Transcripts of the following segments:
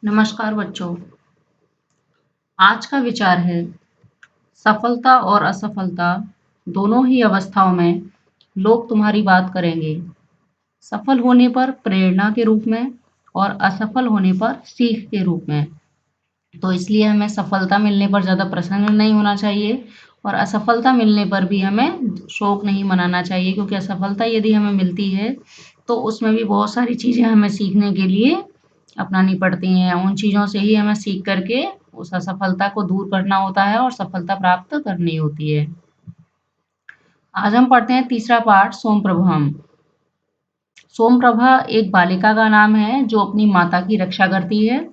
नमस्कार बच्चों। आज का विचार है सफलता और असफलता दोनों ही अवस्थाओं में लोग तुम्हारी बात करेंगे। सफल होने पर प्रेरणा के रूप में और असफल होने पर सीख के रूप में। तो इसलिए हमें सफलता मिलने पर ज़्यादा प्रसन्न नहीं होना चाहिए और असफलता मिलने पर भी हमें शोक नहीं मनाना चाहिए, क्योंकि असफलता यदि हमें मिलती है तो उसमें भी बहुत सारी चीज़ें हमें सीखने के लिए अपनानी पड़ती हैं। उन चीज़ों से ही हमें सीख करके उस असफलता को दूर करना होता है और सफलता प्राप्त करनी होती है। आज हम पढ़ते हैं तीसरा पाठ सोमप्रभम। सोमप्रभा एक बालिका का नाम है जो अपनी माता की रक्षा करती है।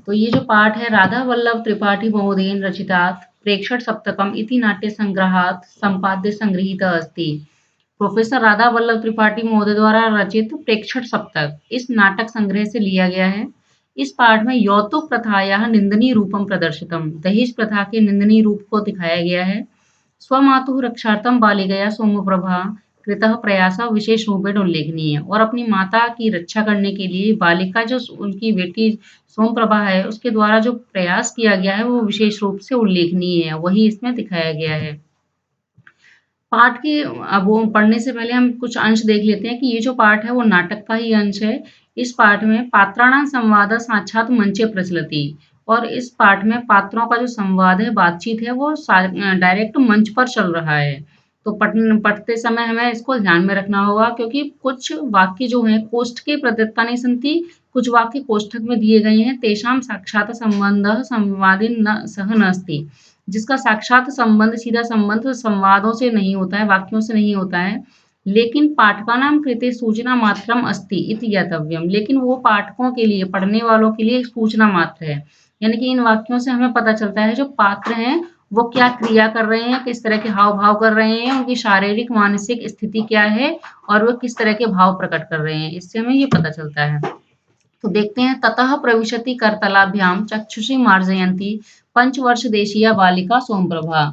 तो ये जो पाठ है राधा वल्लभ त्रिपाठी महोदयेन रचितात् प्रेक्षण सप्तकम इति नाट्य संग्रहात् संपाद्य संगृहीत अस्ति। प्रोफेसर राधा वल्लभ त्रिपाठी महोदय द्वारा रचित प्रेक्षण सप्तक इस नाटक संग्रह से लिया गया है। इस पाठ में यौतुक प्रथायाः निंदनीय रूपम प्रदर्शितम, दहेज प्रथा के निंदनीय रूप को दिखाया गया है। स्वमातुः रक्षार्थं बालिकया सोमप्रभा कृतः प्रयासः विशेष रूपेण उल्लेखनीय है। और अपनी माता की रक्षा करने के लिए बालिका जो उनकी बेटी सोमप्रभा है उसके द्वारा जो प्रयास किया गया है वो विशेष रूप से उल्लेखनीय है, वही इसमें दिखाया गया है। पाठ के अब वो पढ़ने से पहले हम कुछ अंश देख लेते हैं कि ये जो पाठ है वो नाटक का ही अंश है। इस पाठ में पात्राणां संवादः साक्षात् मंचे प्रचलति, और इस पाठ में पात्रों का जो संवाद है, बातचीत है, वो डायरेक्ट मंच पर चल रहा है। तो पढ़ते समय हमें इसको ध्यान में रखना होगा, क्योंकि कुछ वाक्य जो हैं कोष्ठ के प्रदत्ता नहीं सन्ति, कुछ वाक्य कोष्ठक में दिए गए हैं। तेषां साक्षात् संबंधः संवादेन न सह नास्ति, जिसका साक्षात संबंध, सीधा संबंध संवादों से नहीं होता है, वाक्यों से नहीं होता है। लेकिन पाठकानां कृते सूचना मात्रम अस्ति इति ज्ञातव्यम, लेकिन वो पाठकों के लिए, पढ़ने वालों के लिए एक सूचना मात्र है। यानी कि इन वाक्यों से हमें पता चलता है जो पात्र हैं वो क्या क्रिया कर रहे हैं, किस तरह के हाव भाव कर रहे हैं, उनकी शारीरिक मानसिक स्थिति क्या है और वो किस तरह के भाव प्रकट कर रहे हैं, इससे हमें ये पता चलता है। तो देखते हैं ततः प्रविशति करतलाभ्याम चक्षुषी मार्जयंती पंचवर्ष देशीय बालिका सोमप्रभा।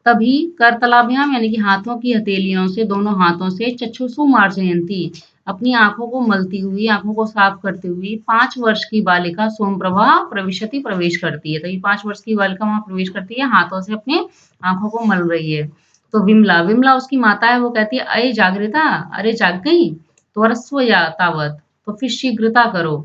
तभी करतलाभ्याम यानी कि हाथों की हथेलियों से, दोनों हाथों से, चक्षुषु मार्जयंती अपनी आंखों को मलती हुई, आंखों को साफ करती हुई 5 वर्ष की बालिका सोमप्रभा प्रविशति प्रवेश करती है। तो ये 5 वर्ष की बालिका वहां प्रवेश करती है, हाथों से अपने आंखों को मल रही है। तो विमला, विमला उसकी माता है, वो कहती है अये जागृता, अरे जाग गई, त्वरस्व या तावत, तो फिर शीघ्रता करो।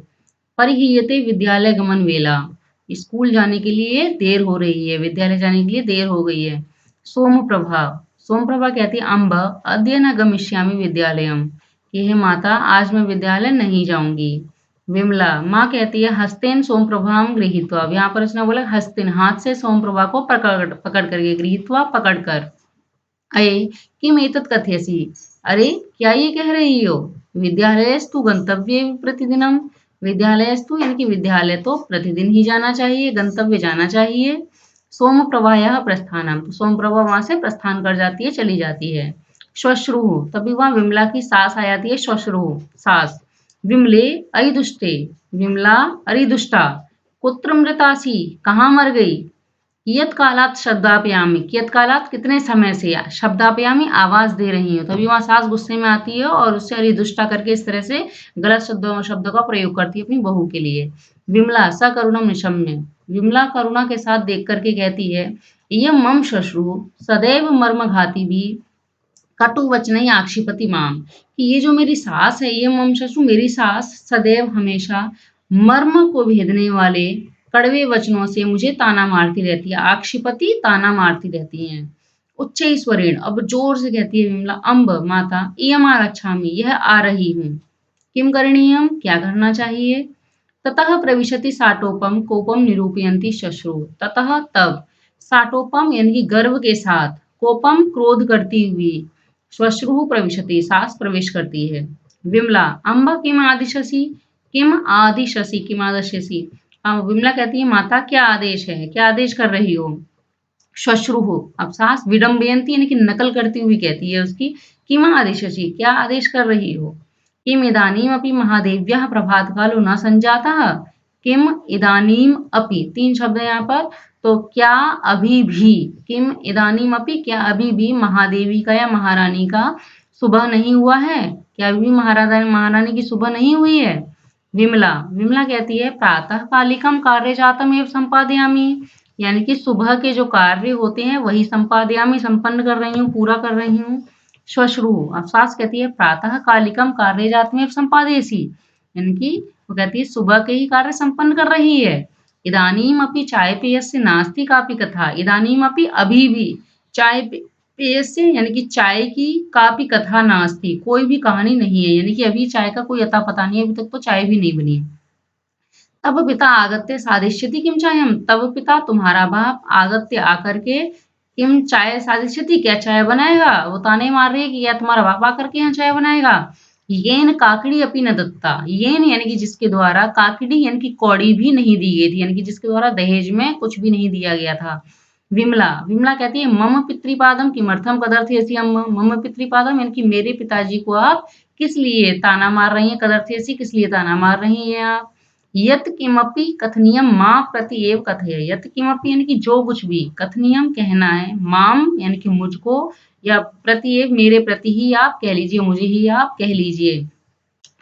परिहीयते विद्यालय गमन वेला, स्कूल जाने के लिए देर हो रही है, विद्यालय जाने के लिए देर हो गई है। सोमप्रभा, सोमप्रभा कहती है अम्ब अद्य न गमिष्यामि विद्यालयम, कि हे माता आज मैं विद्यालय नहीं जाऊंगी। विमला, माँ कहती है हस्तेन सोमप्रभाम गृहीत्वा, यहाँ पर इसने बोला हस्तेन, हाथ से सोमप्रभा को पकड़ करके, गृहीत्वा पकड़ कर। अये किम एतत् कथयसि, अरे क्या ये कह रही हो, विद्यालयस्तु गंतव्ये प्रतिदिनम, विद्यालयस्तु यानी कि विद्यालय तो प्रतिदिन ही जाना चाहिए, गंतव्य जाना चाहिए। सोम प्रभाया प्रस्थानम, तो सोम प्रभा वहां से प्रस्थान कर जाती है, चली जाती है। श्वश्रु, तभी वहां विमला की सास आ जाती है, श्वश्रु सास। विमले अयि दुष्टे, विमला अरे दुष्टा, कुत्र मृतासी, कहाँ मर गई। कियत कालात शब्दापयामी, कियत कालात कितने समय से, शब्दापयामी आवाज दे रही हूँ। तभी वहां सास गुस्से में आती है और उससे अरे दुष्टा करके इस तरह से गलत शब्दों का प्रयोग करती है अपनी बहू के लिए। विमला सकरुणम निशम्य, विमला करुणा के साथ देख करके कहती है इयं मम श्वश्रु सदैव मर्मघाती भी कटु वचनई आक्षिपति माम, कि ये जो मेरी सास है, ये मम श्वश्रु मेरी सास सदैव हमेशा मर्म को भेदने वाले कड़वे वचनों से मुझे ताना मारती रहती है। आक्षिपति ताना मारती रहती हैं। उच्च स्वरेण, अब जोर से कहती है विमला, अम्ब माता, इयम आगच्छामि, यह आ रही हूँ। किम करणीयम, क्या करना चाहिए। ततः प्रविशति साटोपम कोपम निरूपयन्ति श्वश्रु, ततः तब, साटोपम यानी कि गर्व के साथ, कोपम क्रोध करती हुई, श्वश्रु प्रविशति सास प्रवेश करती है। विमला, अम्ब किम आदिशसि, किम आदिशसि, किम आदिशसि, विमला कहती है माता क्या आदेश है, क्या आदेश कर रही हो। श्वश्रु, अब सास विडम्बयंती यानी कि नकल करती हुई कहती है उसकी, किम आदिशसि, क्या आदेश कर रही हो। किम इदानीम अपि महादेव्याः प्रभात कालो न संजाता, किम इदानीम अपि, 3 शब्द है यहाँ पर, तो क्या अभी भी, किम इदानीम अपि, क्या अभी भी महादेवी का या महारानी का सुबह नहीं हुआ है, क्या अभी भी महारानी की सुबह नहीं हुई है। विमला विमला कहती है प्रातः कालिकम कार्य जातम एवं संपादयामी, यानी कि सुबह के जो कार्य होते हैं वही संपादयामी, संपन्न कर रही हूँ, पूरा कर रही हूँ। श्वश्रु अवसास कहती है प्रातः कालिकम कार्य जातम एवं संपादयसी, यानी कि वो कहती है सुबह के ही कार्य संपन्न कर रही है। इदानीम अपि चाय पेयस्य नास्ति कापि कथा, इदानीम अपि अभी भी चाय पेयस्य यानी कि चाय की कापि कथा नास्ति, कोई भी कहानी नहीं है, यानी कि अभी चाय का कोई अता पता नहीं है, अभी तक तो चाय भी नहीं बनी है। तब पिता आगत्य साधिष्यति किम चायम, तब पिता तुम्हारा बाप आगत्य आकर के किम चाय साधिष्यति, क्या चाय बनाएगा, वो ताने मार रही है कि या तुम्हारा बाप आकर के यहाँ चाय बनाएगा। येन काकड़ी अपनी न दत्ता, येन यानी कि जिसके द्वारा, काकड़ी यानी कि कौड़ी भी नहीं दी गई थी, यानी कि जिसके द्वारा दहेज में कुछ भी नहीं दिया गया था। विमला विमला कहती है मम पितृपादम किमर्थम कदर्थयसि अम्म, मम पितृपादम यानी कि मेरे पिताजी को आप किस लिए ताना मार रही हैं, कदर्थयसि किस लिए ताना मार रही हैं आप। यत किमपि कथनीयम माँ प्रति एव कथय, यत किमपि यानी कि जो कुछ भी, कथनीयम कहना है, माम यानी कि मुझको, या प्रति एव मेरे प्रति ही आप कह लीजिए, मुझे ही आप कह लीजिए।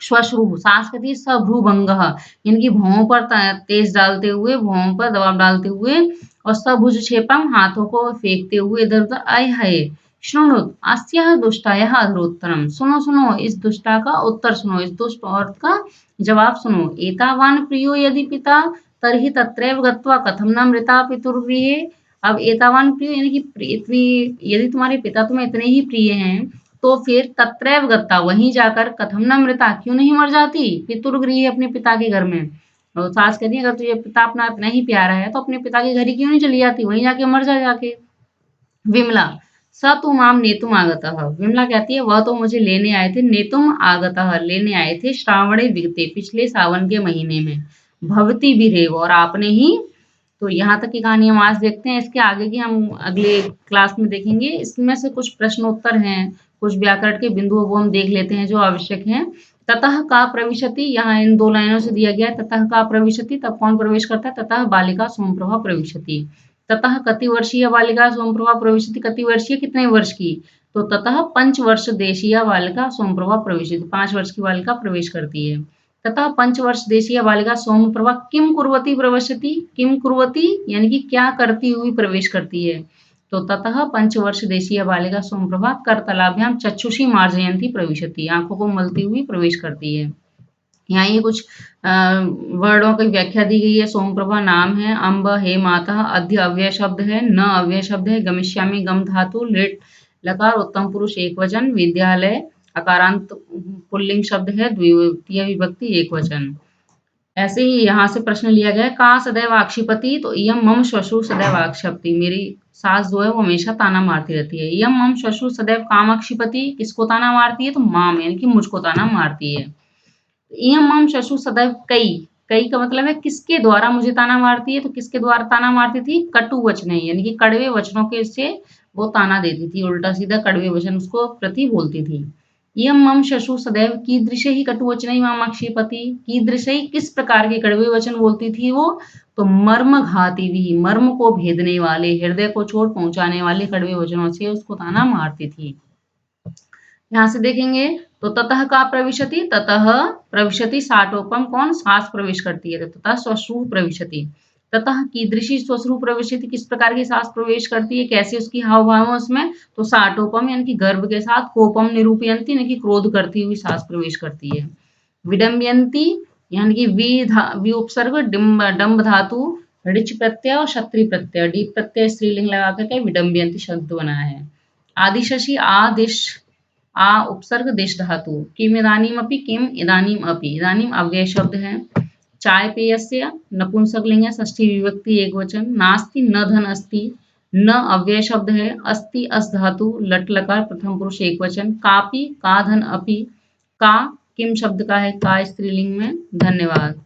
श्वश्रु सांस कहती है सभ्रुभंग, यानी कि भौं पर तेज डालते हुए, भौं पर दबाव डालते हुए, और सभुज क्षेपम हाथों को फेंकते हुए इधर उधर, आय हाय। शृणुत अस्याः दुष्टायाः अधरोत्तरम, सुनो सुनो इस दुष्टा का उत्तर सुनो, इस दुष्ट औरत का जवाब सुनो। एतावान प्रियो यदि पिता तर्हि तत्रैव गत्वा कथम न मृता पितुर्गृहे, अब एतावान प्रियो यानी कि इतनी, यदि तुम्हारे पिता तुम्हें इतने ही प्रिय हैं तो फिर तत्रैव गत्ता वहीं जाकर, कथम न मृता क्यों नहीं मर जाती, पितुर्गृह अपने पिता के घर में। और सास कहती है अगर तुझे पिता अपना इतना ही प्यारा है तो अपने पिता के घर ही क्यों नहीं चली जाती, वहीं जाके मर जा जाके। विमला स तु माम नेतुम आगतः, विमला कहती है वह तो मुझे लेने आए थे, नेतुम आगतः लेने आए थे, श्रावणे विगते पिछले सावन के महीने में, भवती बिरेव और आपने ही। तो यहाँ तक की कहानी हम आज देखते हैं, इसके आगे की हम अगले क्लास में देखेंगे। इसमें से कुछ प्रश्न उत्तर हैं, कुछ व्याकरण के बिंदुओं को हम देख लेते हैं जो आवश्यक हैं। ततः का प्रविशति, यहाँ इन दो लाइनों से दिया गया है, ततः का प्रविशति, तब कौन प्रवेश करता है, ततः बालिका सोमप्रभा प्रविशति। ततः कति वर्षीय बालिका सोमप्रभा प्रविशति, कति वर्षीय कितने वर्ष की, तो ततः पंचवर्ष देशीय बालिका सोमप्रभा प्रविशति, 5 वर्ष की बालिका प्रवेश करती है। ततः पंचवर्ष देशीय बालिका सोमप्रभा किम कुर्वती प्रविशति, किम कुर्वती यानी कि क्या करती हुई प्रवेश करती है, तो ततः पंचवर्ष देशीय बालिका सोमप्रभा करतलाभ्याम चक्षुषी मार्जयंती प्रविशति, आंखों को मलती हुई प्रवेश करती है। यहाँ ये कुछ वर्डों की व्याख्या दी गई है। सोमप्रभा नाम है, अम्ब हे माता, अध्य अव्यय शब्द है, न अव्यय शब्द है, गमिष्यामि गम धातु, लिट लकार उत्तम पुरुष एक वचन, विद्यालय अकारांत पुल्लिंग शब्द है, द्वितीय विभक्ति एक वचन। ऐसे ही यहाँ से प्रश्न लिया गया है, का सदैव आक्षिपति, तो इयम मम श्वशुर सदैव आक्षिपति, मेरी सास जो है वो हमेशा ताना मारती रहती है। इयम मम श्वशुर सदैव काम आक्षिपति, किसको ताना मारती है, तो माम यानी कि मुझको ताना मारती है। इयम मम श्वशुर सदैव कई, कई का मतलब है किसके द्वारा मुझे ताना मारती है, तो किसके द्वारा ताना मारती थी, कटु वचन यानी कि कड़वे वचनों के से वो ताना देती थी, उल्टा सीधा कड़वे वचन उसको प्रति बोलती थी। इयम मम श्वशुर सदैव कीदृशे ही कटुवचनैः मामाक्षेपति, कीदृशे ही किस प्रकार के कड़वे वचन बोलती थी वो, तो मर्म घाती भी, मर्म को भेदने वाले, हृदय को चोट पहुंचाने वाले कड़वे वचनों से उसको ताना मारती थी। यहाँ से देखेंगे तो ततः का प्रविशति, ततः प्रविशति साटोपम, कौन, सास प्रवेश करती है, तो ततः श्वश्रु प्रविशति। ततः कीदृशी श्वश्रु प्रविशति, किस प्रकार की सास प्रवेश करती है, कैसे उसकी हाव भाव है उसमें, तो साटोपम यानी कि गर्भ के साथ, कोपम निरूपयंती यानी कि क्रोध करती हुई सास प्रवेश करती है। विडम्बयंती यानी कि वि उपसर्ग, डम्ब धातु, ऋच प्रत्यय और क्षत्रि प्रत्यय, डी प्रत्यय स्त्रीलिंग लगा करके विडम्बयंती शब्द बना है। आदिशशि आदिश, आ उपसर्ग देश धातु, किम इदानीम अपि, किम इदानीम अपि, इदानीम अव्यय शब्द है। चाय पेयस्य नपुंसकलिंग है, षष्ठी विभक्ति एक वचन। नास्ति न धन अस्ति, न अव्यय शब्द है। अस्ति अस धातु, लट लकार प्रथम पुरुष एक वचन। कापि का धन अपि, का किम शब्द का है, का स्त्रीलिंग में। धन्यवाद।